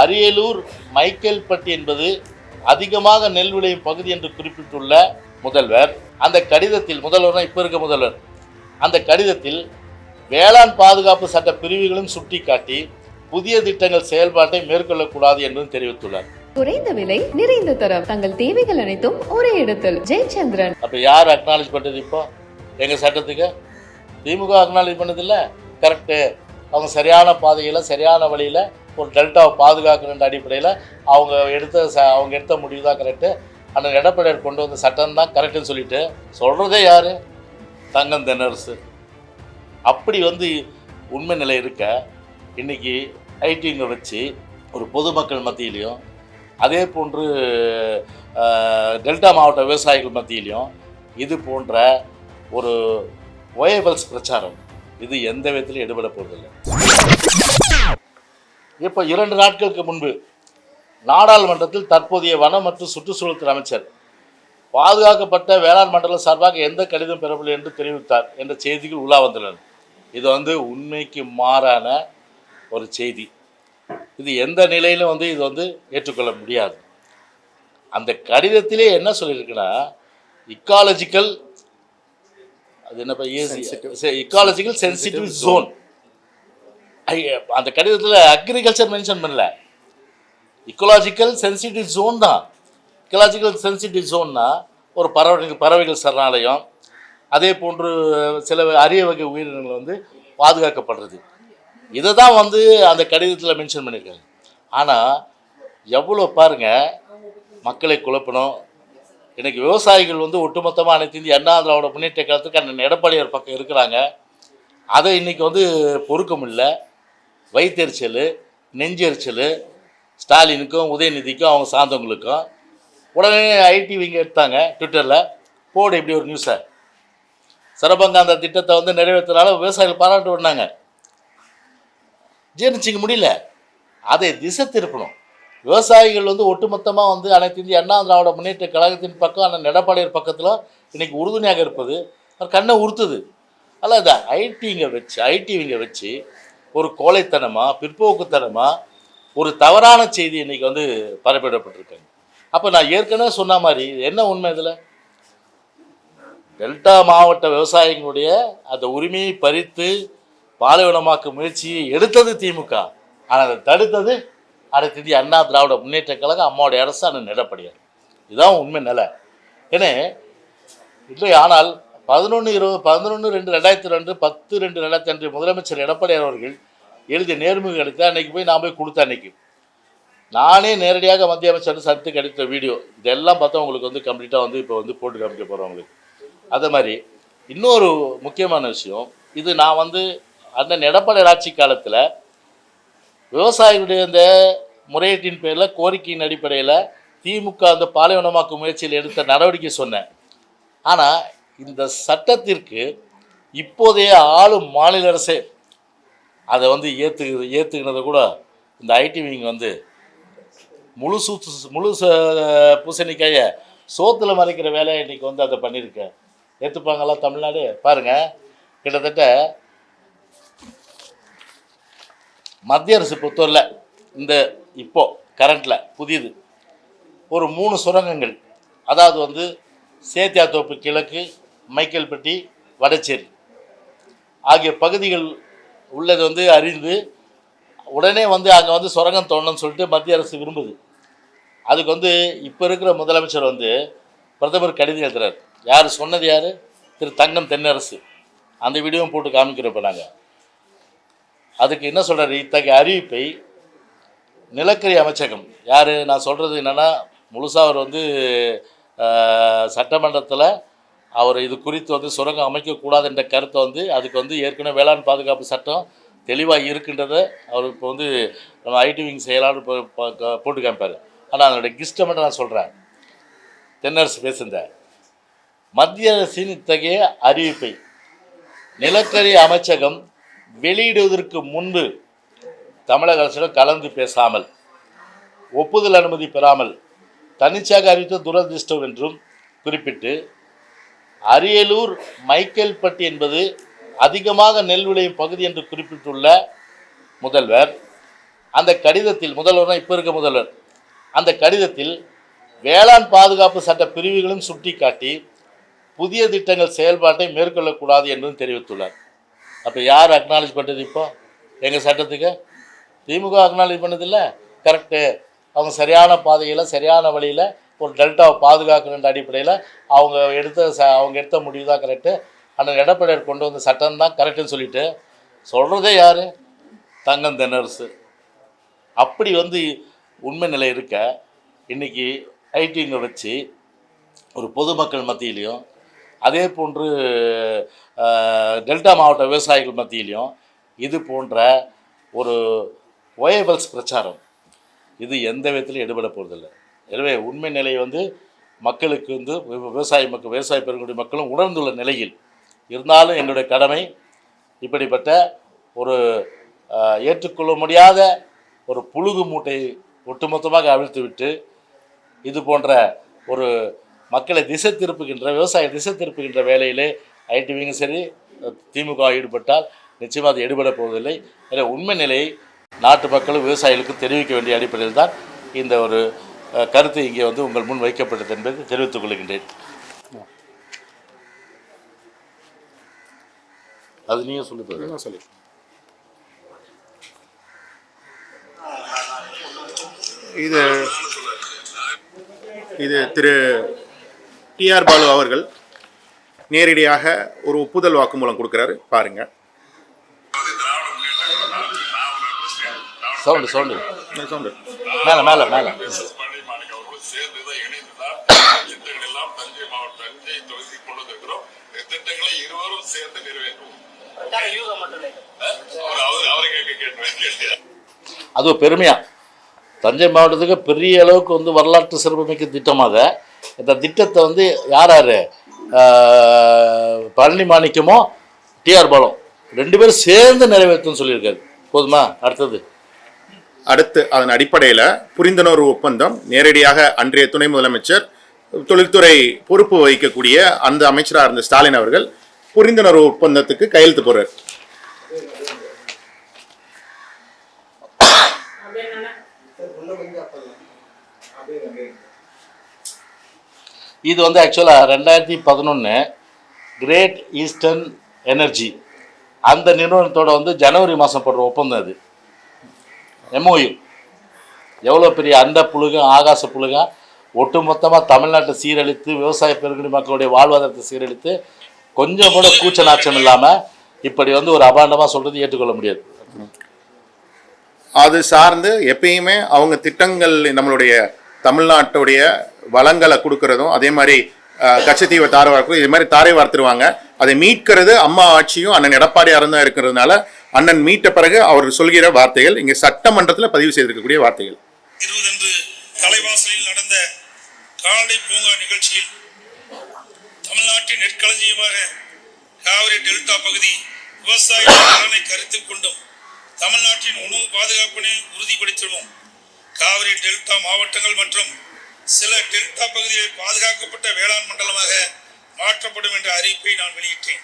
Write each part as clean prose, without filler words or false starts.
அரியலூர் மைக்கேல்பட்டி என்பது அதிகமாக நெல் விளையும் பகுதி என்று குறிப்பிட்டுள்ள முதல்வர் அந்த கடிதத்தில், முதல்வர் இப்போ இருக்க முதல்வர், அந்த கடிதத்தில் வேளாண் பாதுகாப்பு சட்ட பிரிவுகளும் சுட்டிக்காட்டி புதிய திட்டங்கள் செயல்பாட்டை மேற்கொள்ளக்கூடாது என்றும் தெரிவித்துள்ளார். குறைந்த விலை, நிறைந்த தரம், தங்கள் தேவைகள் அனைத்தும் ஒரே இடத்தில். ஜெயச்சந்திரன். அப்ப யார் அக்னாலேஜ் பண்றது? இப்போ எங்க சட்டத்துக்கு திமுக அக்னாலேஜ் பண்ணது இல்ல. கரெக்டு, அவங்க சரியான பாதையில் சரியான வழியில் ஒரு டெல்டாவை பாதுகாக்கிற அடிப்படையில் அவங்க எடுத்த முடிவு தான் கரெக்டு. அந்த எடப்பாடியார் கொண்டு வந்த சட்டம் தான் கரெக்டுன்னு சொல்லிட்டு சொல்கிறதே யார்? தங்கம் தென்னரசு. அப்படி உண்மை நிலை இருக்க இன்றைக்கி ஐடிங்க வச்சு ஒரு பொதுமக்கள் மத்தியிலையும் அதே போன்று டெல்டா மாவட்ட விவசாயிகள் மத்தியிலையும் இது போன்ற ஒரு வயபிள்ஸ் பிரச்சாரம் இது எந்த விதத்திலும் எடுபட போவதில்லை. இப்போ 2 நாட்களுக்கு முன்பு நாடாளுமன்றத்தில் தற்போதைய வனம் மற்றும் சுற்றுச்சூழல் துறை அமைச்சர் பாதுகாக்கப்பட்ட வேளாண் மண்டலம் சார்பாக எந்த கடிதம் பெறவில்லை என்று தெரிவித்தார் என்ற செய்திகள் உலா வந்துள்ளன. இது உண்மைக்கு மாறான ஒரு செய்தி. இது எந்த நிலையிலும் இது ஏற்றுக்கொள்ள முடியாது. அந்த கடிதத்திலே என்ன சொல்லியிருக்குன்னா, இக்காலஜிக்கல் சென்சிட்டிவ் ஜோன். அந்த கடிதத்தில் அக்ரிகல்ச்சர் மென்ஷன் பண்ணல, இக்கோலாஜிக்கல் சென்சிட்டிவ் ஜோன் தான். இக்கோலாஜிக்கல் சென்சிட்டிவ் ஜோன்னா ஒரு பறவைகள் சரணாலயம், அதே போன்று சில அரிய வகை உயிரினங்கள் பாதுகாக்கப்படுறது. இதை தான் அந்த கடிதத்தில் மென்ஷன் பண்ணியிருக்காங்க. ஆனால் எவ்வளோ பாருங்கள், மக்களை குழப்பணும். இன்றைக்கி விவசாயிகள் ஒட்டுமொத்தமாக அனைத்து இந்திய அண்ணா திராவிட முன்னேற்ற கழகத்துக்கு அந்த எடப்பாடியார் பக்கம் இருக்கிறாங்க. அதை இன்றைக்கி பொறுக்க முடியல. வயிற்றெரிச்சல், நெஞ்செரிச்சல் ஸ்டாலினுக்கும் உதயநிதிக்கும் அவங்க சார்ந்தவங்களுக்கும். உடனே ஐடிவிங்க எடுத்தாங்க ட்விட்டரில், போடு இப்படி ஒரு நியூஸை. சரபங்க அந்த திட்டத்தை நிறைவேற்றினால விவசாயிகள் பாராட்டு விடனாங்க. ஜீர்ணிச்சிக்க முடியல. அதை திசை திருப்பணும். விவசாயிகள் ஒட்டுமொத்தமாக அனைத்து இந்திய அண்ணா திராவிட முன்னேற்ற கழகத்தின் பக்கம் அந்த எடப்பாடியார் பக்கத்தில் இன்றைக்கி உறுதுணையாக இருப்பது கண்ணை உறுத்துது. அல்ல, இந்த ஐடிவிங்க வச்சு ஒரு கோழைத்தனமாக, பிற்போக்குத்தனமாக ஒரு தவறான செய்தி இன்றைக்கி பரப்பிடப்பட்டிருக்காங்க. அப்போ நான் ஏற்கனவே சொன்ன மாதிரி என்ன உண்மை? இதில் டெல்டா மாவட்ட விவசாயிகளுடைய அந்த உரிமையை பறித்து பாலைவனமாக்கும் முயற்சியை எடுத்தது திமுக. ஆனால் அதை தடுத்தது அனைத்து இந்திய அண்ணா திராவிட முன்னேற்ற கழகம், அம்மாவுடைய அரசு, அந்த எடப்பாடியார். இதுதான் உண்மை நிலை. ஏன்னா இல்லை, ஆனால் 11/2/2002 10/2/2002 முதலமைச்சர் எடப்பாடியார் அவர்கள் எழுதிய நேர்முக எடுத்து அன்றைக்கி போய் நான் போய் கொடுத்தேன். அன்றைக்கி நானே நேரடியாக மத்திய அமைச்சர் சத்துக்கு அடித்த வீடியோ இதெல்லாம் பார்த்தா உங்களுக்கு கம்ப்ளீட்டாக இப்போ போட்டு காமிக்க போகிறவங்களுக்கு. அதே மாதிரி இன்னொரு முக்கியமான விஷயம், இது நான் அண்ணன் எடப்பாடி ஆட்சி காலத்தில் விவசாயிகளுடைய இந்த முறையீட்டின் பேரில் கோரிக்கையின் அடிப்படையில் திமுக அந்த பாலைவனமாக்கும் முயற்சியில் எடுத்த நடவடிக்கை சொன்னேன். ஆனால் இந்த சட்டத்திற்கு இப்போதைய ஆளும் மாநில அரசே அதை ஏற்றுக்கினதை கூட இந்த ஐடிவிங்க முழு பூசணிக்காயை சோத்தில் மறைக்கிற வேலையை இன்றைக்கி அதை பண்ணியிருக்கேன். ஏற்றுப்பாங்களா தமிழ்நாடு? பாருங்கள், கிட்டத்தட்ட மத்திய அரசு பொறுத்தவரையில் இந்த இப்போது கரண்டில் புதியது ஒரு 3 சுரங்கங்கள், அதாவது சேத்தியாத்தோப்பு கிழக்கு, மைக்கேல்பட்டி, வடச்சேரி ஆகிய பகுதிகள் உள்ளது அறிந்து உடனே அங்கே சுரங்கம் தோண்டணும்னு சொல்லிட்டு மத்திய அரசு விரும்புது. அதுக்கு இப்போ இருக்கிற முதலமைச்சர் பிரதமர் கடிதம் எழுதுறார். யார் சொன்னது? யார்? திரு தங்கம் தென்னரசு. அந்த வீடியோவும் போட்டு காமிக்கிறப்ப நாங்கள் அதுக்கு என்ன சொல்கிறார்? இத்தகைய அறிவிப்பை நிலக்கரி அமைச்சகம், யார் நான் சொல்கிறது என்னென்னா, முழுசாக அவர் சட்டமன்றத்தில் அவர் இது குறித்து சுரங்கம் அமைக்கக்கூடாது என்ற கருத்தை அதுக்கு ஏற்கனவே வேளாண் பாதுகாப்பு சட்டம் தெளிவாக இருக்கின்றதை அவர் இப்போ நம்ம ஐடிவிங் செய்யலான்னு போட்டு காமிப்பார். ஆனால் அதனுடைய கிஸ்ட்டை மட்டும் நான் சொல்கிறேன். தென்னரசு பேசுந்த மத்திய அரசின் இத்தகைய அறிவிப்பை நிலக்கரி அமைச்சகம் வெளியிடுவதற்கு முன்பு தமிழக அரசிடம் கலந்து பேசாமல், ஒப்புதல் அனுமதி பெறாமல் தன்னிச்சையாக அறிவித்த துரதிர்ஷ்டம் என்றும் குறிப்பிட்டு, அரியலூர் மைக்கேல்பட்டி என்பது அதிகமாக நெல் விளையும் பகுதி என்று குறிப்பிட்டுள்ள முதல்வர் அந்த கடிதத்தில் முதல்வர் இப்போ இருக்க முதல்வர் அந்த கடிதத்தில் வேளாண் பாதுகாப்பு சட்ட பிரிவுகளும் சுட்டிக்காட்டி புதிய திட்டங்கள் செயல்பாட்டை மேற்கொள்ளக்கூடாது என்றும் தெரிவித்துள்ளார். அப்போ யார் அக்னாலேஜ் பண்ணுறது? இப்போ எங்கள் சட்டத்துக்கு திமுக அக்னாலேஜ் பண்ணதில்ல. கரெக்டு, அவங்க சரியான பாதையில் சரியான வழியில் ஒரு டெல்டாவை பாதுகாக்கணுன்ற அடிப்படையில் அவங்க எடுத்த முடிவு தான் கரெக்டு. அந்த எடப்பாடியார் கொண்டு வந்த சட்டம் தான் கரெக்டுன்னு சொல்லிட்டு சொல்கிறதே யார்? தங்கம் தென்னரசு. அப்படி உண்மை நிலை இருக்க இன்றைக்கி ஐடிங்க வச்சு ஒரு பொதுமக்கள் மத்தியிலையும் அதே போன்று டெல்டா மாவட்ட விவசாயிகள் மத்தியிலையும் இது போன்ற ஒரு ஒயபிள்ஸ் பிரச்சாரம் இது எந்த விதத்திலும் எடுபட போகிறதில்லை. எனவே உண்மை நிலை மக்களுக்கு விவசாய பெருங்குடி மக்களும் உணர்ந்துள்ள நிலையில் இருந்தாலும் எங்களுடைய கடமை இப்படிப்பட்ட ஒரு ஏற்றுக்கொள்ள முடியாத ஒரு புழுகு மூட்டையை ஒட்டுமொத்தமாக அவிழ்த்துவிட்டு இது போன்ற ஒரு மக்களை விவசாய திசை திருப்புகின்ற வேலையிலே ஐடிவியும் சரி திமுக ஈடுபட்டால் நிச்சயமாக அது எடுபட போவதில்லை. எனவே உண்மை நிலையை நாட்டு மக்களும் விவசாயிகளுக்கும் தெரிவிக்க வேண்டிய அடிப்படையில் தான் இந்த ஒரு கருத்து இங்கே உங்கள் முன் வைக்கப்பட்டது என்பதை தெரிவித்துக் கொள்கின்றேன். அது நீங்கள் சொல்லி இது திரு டிஆர் பாலு அவர்கள் நேரடியாக ஒரு ஒப்புதல் வாக்குமூலம் கொடுக்கிறாரு, பாருங்க. சவுண்டு மேலே மேலே மேலே அது பெருமையா தஞ்சை மாவட்டத்துக்கு பெரிய அளவுக்கு வரலாற்று சிறப்புமிக்க திட்டமாக இந்த திட்டத்தை யார் பழனி மாணிக்கமோ டிஆர் பாலும் 2 பேரும் சேர்ந்து நிறைவேற்றுன்னு சொல்லியிருக்காரு. போதுமா? அடுத்து அதன் அடிப்படையில் புரிந்துணர்வு ஒப்பந்தம் நேரடியாக அன்றைய துணை முதலமைச்சர் தொழில்துறை பொறுப்பு வகிக்கக்கூடிய அந்த அமைச்சராக இருந்த ஸ்டாலின் அவர்கள் புரிந்துணர்வு ஒப்பந்தத்துக்கு கையெழுத்து போறார். இது ஆக்சுவலாக 2011 கிரேட் ஈஸ்டர்ன் எனர்ஜி அந்த நிறுவனத்தோட ஜனவரி மாதம் போடுற ஒப்பந்தம். அது எம்ஓயு எவ்வளோ பெரிய அண்ட புழுகம் ஆகாச புழுகம் ஒட்டுமொத்தமாக தமிழ்நாட்டை சீரழித்து விவசாய பெருங்குடி மக்களுடைய வாழ்வாதாரத்தை சீரழித்து கொஞ்சம் கூட கூச்ச நாச்சம் இல்லாமல் இப்படி ஒரு அபாண்டமாக சொல்கிறது ஏற்றுக்கொள்ள முடியாது. அது சார்ந்து எப்பயுமே அவங்க திட்டங்கள் நம்மளுடைய தமிழ்நாட்டுடைய வளங்களை கொடுக்கறதும் அதே மாதிரி கச்சத்தீவை தாரை வார்க்கிறதும் இது மாதிரி தாரை வார்த்துருவாங்க. அதை மீட்கிறது அம்மா ஆட்சியும் அண்ணன் எடப்பாடியாரும் தான் இருக்கிறதுனால அண்ணன் மீட்ட பிறகு அவர் சொல்கிற வார்த்தைகள் இங்கே சட்டமன்றத்தில் பதிவு செய்திருக்கக்கூடிய வார்த்தைகள். தலைவாசலில் நடந்த கால்நடை பூங்கா நிகழ்ச்சியில் தமிழ்நாட்டின் நெற்களஞ்சியமாக காவிரி டெல்டா பகுதி விவசாய நலனை கருத்தில் கொண்டும் தமிழ்நாட்டின் உணவு பாதுகாப்பினை உறுதிப்படுத்திடுவோம். காவிரி டெல்டா மாவட்டங்கள் மற்றும் சில டெல்டா பகுதிகளில் பாதுகாக்கப்பட்ட வேளாண் மண்டலமாக மாற்றப்படும் என்ற அறிவிப்பை நான் வெளியிட்டேன்.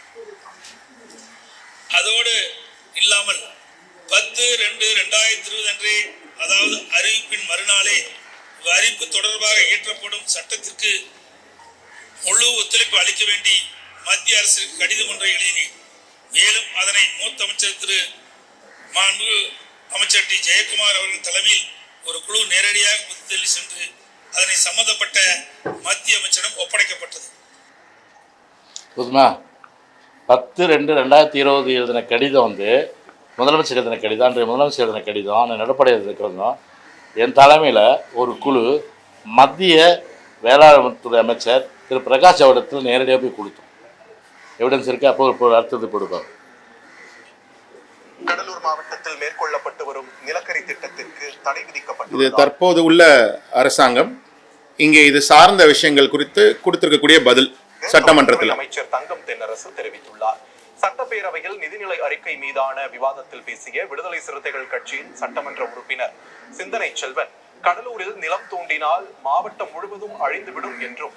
அதோடு இல்லாமல் 10/2/2020 அன்றே, அதாவது அறிவிப்பின் மறுநாளே அறிவிப்பு தொடர்பாக இயற்றப்படும் சட்டத்திற்கு முழு ஒத்துழைப்பு அளிக்க வேண்டி மத்திய அரசுக்கு கடிதம் ஒன்றை எழுதினேன். மேலும் அதனை மூத்த அமைச்சர் திரு மாண்பு அமைச்சர் டி ஜெயக்குமார் அவர்கள் தலைமையில் ஒரு குழு நேரடியாக புதுதில்லி சென்று அதனை சம்பந்தப்பட்ட மத்திய அமைச்சரிடம் ஒப்படைக்கப்பட்டது. 10/2/2020 எழுதின கடிதம் முதலமைச்சர் எழுதின கடிதம், அன்றைய முதலமைச்சர் எழுதின கடிதம், அந்த எடப்பாடி எழுதின என் தலைமையில் ஒரு குழு மத்திய வேளாண் துறை அமைச்சர் திரு பிரகாஷ் அவரிடத்தில் நேரடியாக போய் கொடுத்தோம். எவிடன்ஸ் இருக்கு. அப்போ அடுத்தது கொடுப்போம். கடலூர் மாவட்டத்தில் மேற்கொள்ளப்பட்டு வரும் நிலக்கரி திட்டத்திற்கு தடை விதிக்கப்பட்டது. இது தற்போது உள்ள அரசாங்கம் இங்கே இது சார்ந்த விஷயங்கள் குறித்து கொடுத்திருக்கக்கூடிய பதில் சட்டமன்றத்தில் அமைச்சர் தங்கம் தென்னரசு தெரிவித்துள்ளார். சட்டப்பேரவையில் நிதிநிலை அறிக்கை மீதான விவாதத்தில் பேசிய விடுதலை சிறுத்தைகள் கட்சியின் சட்டமன்ற உறுப்பினர் சிந்தனை செல்வன், கடலூரில் நிலம் தோண்டினால் மாவட்டம் முழுவதும் அழிந்துவிடும் என்றும்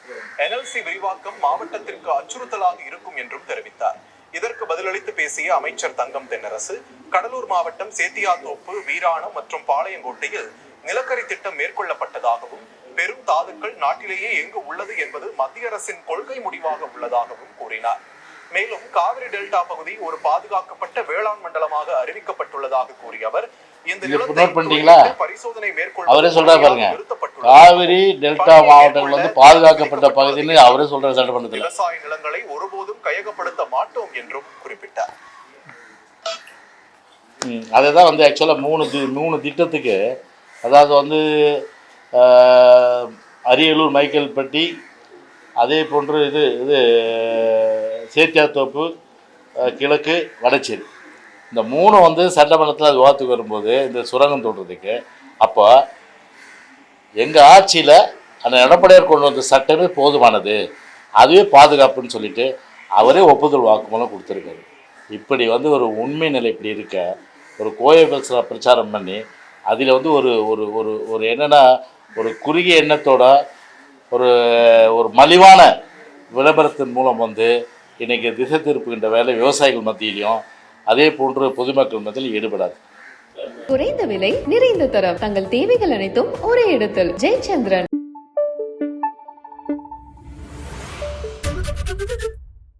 NLC விரிவாக்கம் மாவட்டத்திற்கு அச்சுறுத்தலாக இருக்கும் என்றும் தெரிவித்தார். இதற்கு பதிலளித்து பேசிய அமைச்சர் தங்கம் தென்னரசு, கடலூர் மாவட்டம் சேத்தியாத்தோப்பு, வீராணம் மற்றும் பாளையங்கோட்டையில் நிலக்கரி திட்டம் மேற்கொள்ளப்பட்டதாகவும், பெரும் தாதுக்கள் நாட்டிலேயே எங்கு உள்ளது என்பது மத்திய அரசின் கொள்கை முடிவாக உள்ளதாகவும் கூறினார். மேலும் காவிரி டெல்டா பகுதி ஒரு பாதுகாக்கப்பட்ட வேளாண் மண்டலமாக அறிவிக்கப்பட்டுள்ளதாக கூறிய அவர், இந்த நிலத்தை பரிசோதனை அவரே சொல்றாரு பாருங்க, காவிரி டெல்டா மாவட்டங்கள் வந்து பாதுகாக்கப்பட்ட பகுதின்னு அவரே சொல்றாரு சட்டமன்றத்தில். விவசாய நிலங்களை ஒருபோதும் கையகப்படுத்த மாட்டோம் என்றும் குறிப்பிட்டார். அதுதான் வந்து ஆக்சுவலாக மூணு திட்டத்துக்கு, அதாவது வந்து அரியலூர் மைக்கேல்பட்டி, அதே போன்று இது சேத்தியாத்தோப்பு, கிழக்கு, வடச்சேரி, இந்த மூணு வந்து சட்டமன்றத்தில் விவாதத்துக்கு வரும்போது இந்த சுரங்கம் தோன்றதுக்கு, அப்போ எங்கள் ஆட்சியில் அந்த எடப்பாடியார் கொண்டு வந்த சட்டமே போதுமானது, அதுவே பாதுகாப்புன்னு சொல்லிட்டு அவரே ஒப்புதல் வாக்குமூலம் கொடுத்துருக்காரு. இப்படி வந்து ஒரு உண்மை நிலை இப்படி இருக்க ஒரு கோயை பிரச்சாரம் பண்ணி அதில் வந்து ஒரு ஒரு ஒரு ஒரு என்னென்னா ஒரு குறுகிய எண்ணத்தோட ஒரு மலிவான விளம்பரத்தின் மூலம் வந்து இன்றைக்கி திசை திருப்புகின்ற வேலை விவசாயிகள் மத்தியிலையும் அதே போன்று பொதுமக்கள் மத்தியிலும் ஈடுபடாது. குறைந்த விலை, நிறைந்த தரம், தங்கள் தேவைகள் அனைத்தும் ஒரே இடத்தில். ஜெயச்சந்திரன்.